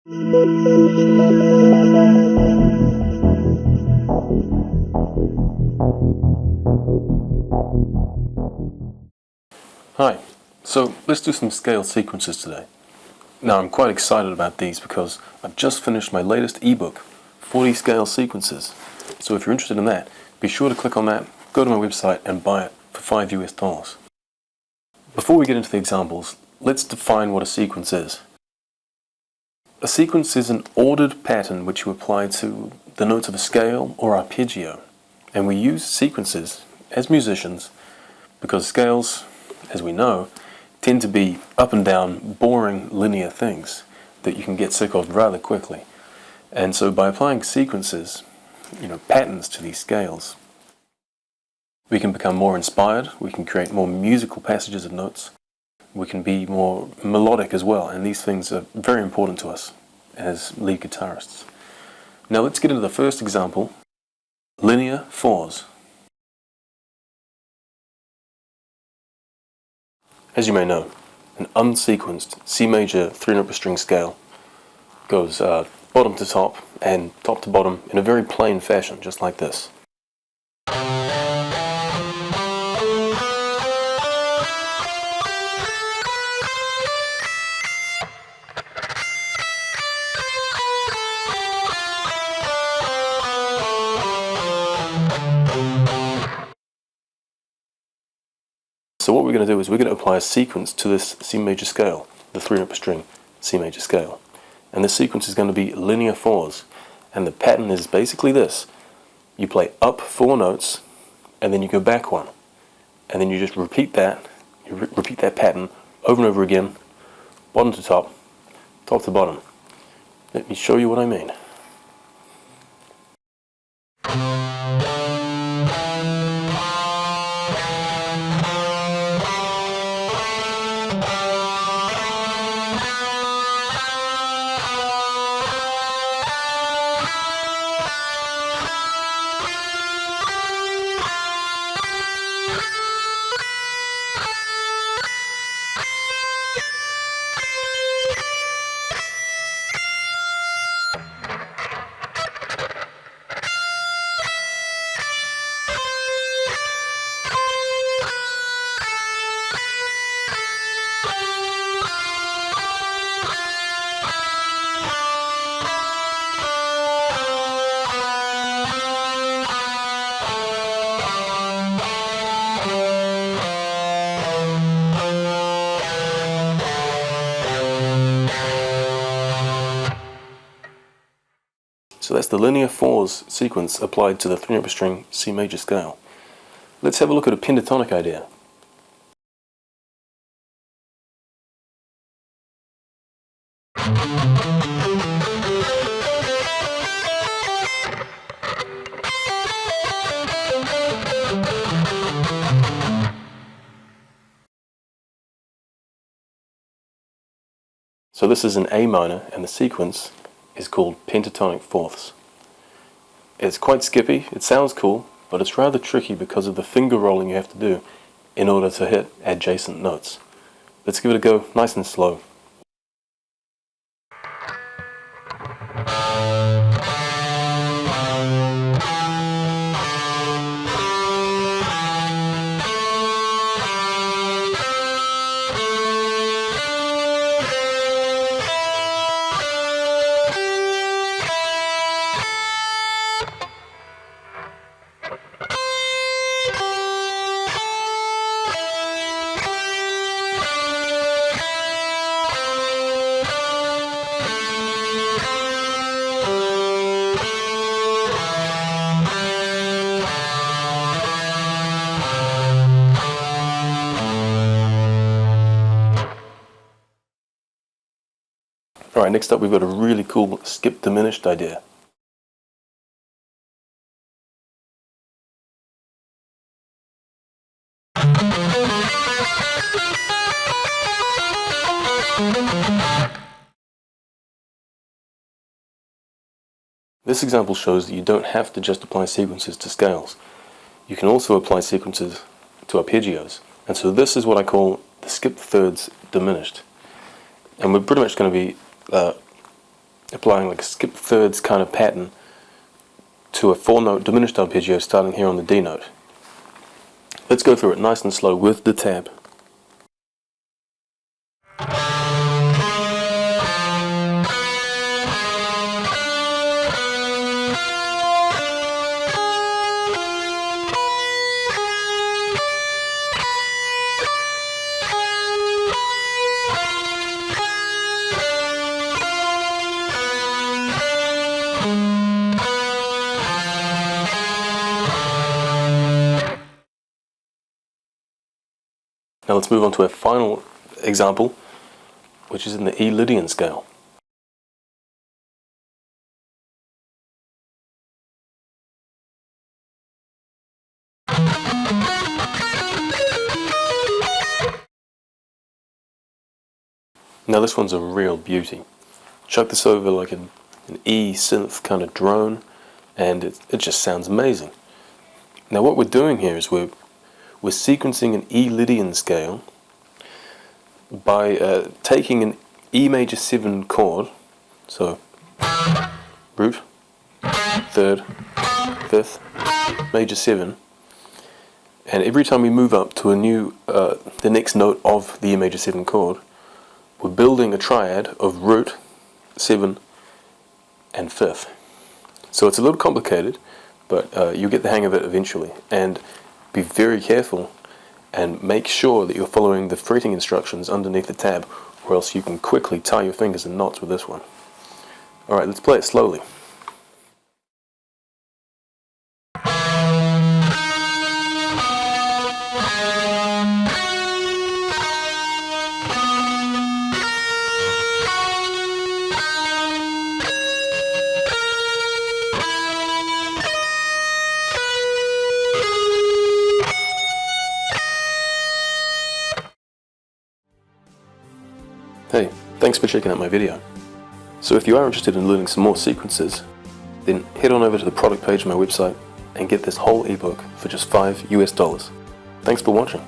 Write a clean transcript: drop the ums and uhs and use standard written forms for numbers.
Hi, so let's do some scale sequences today. Now I'm quite excited about these because I've just finished my latest ebook, 40 scale sequences. So if you're interested in that, be sure to click on that, go to my website and buy it for $5 US. Before we get into the examples, let's define what a sequence is. A sequence is an ordered pattern which you apply to the notes of a scale or arpeggio. And we use sequences as musicians because scales, as we know, tend to be up and down, boring, linear things that you can get sick of rather quickly. And so by applying sequences, patterns to these scales, we can become more inspired, we can create more musical passages of notes, we can be more melodic as well, and these things are very important to us as lead guitarists. Now let's get into the first example, linear fours. As you may know, an unsequenced C major 3-note per string scale goes bottom to top and top to bottom in a very plain fashion, just like this. So what we're going to do is we're going to apply a sequence to this C major scale, the 3-note per string C major scale. And this sequence is going to be linear fours. And the pattern is basically this. You play up 4 notes, and then you go back 1. And then you just repeat that, repeat that pattern over and over again, bottom to top, top to bottom. Let me show you what I mean. So that's the linear fours sequence applied to the 3-note per string C major scale. Let's have a look at a pentatonic idea. So this is an A minor, and the sequence is called pentatonic fourths. It's quite skippy, it sounds cool, but it's rather tricky because of the finger rolling you have to do in order to hit adjacent notes. Let's give it a go, nice and slow. Alright, next up we've got a really cool skip diminished idea. This example shows that you don't have to just apply sequences to scales. You can also apply sequences to arpeggios. And so this is what I call the skip thirds diminished. And we're pretty much going to be applying like a skip thirds kind of pattern to a 4-note diminished arpeggio starting here on the D note. Let's go through it nice and slow with the tab. Now let's move on to a final example, which is in the E Lydian scale. Now this one's a real beauty. Chuck this over like an E synth kind of drone, and it just sounds amazing. Now what we're doing here is we're sequencing an E Lydian scale by taking an E major 7 chord, so root, third, fifth, major 7, and every time we move up to a new, the next note of the E major 7 chord, we're building a triad of root, 7, and fifth. So it's a little complicated, but you'll get the hang of it eventually. And be very careful and make sure that you're following the fretting instructions underneath the tab, or else you can quickly tie your fingers in knots with this one. Alright, let's play it slowly. Hey, thanks for checking out my video. So if you are interested in learning some more sequences, then head on over to the product page of my website and get this whole ebook for just $5 US. Thanks for watching.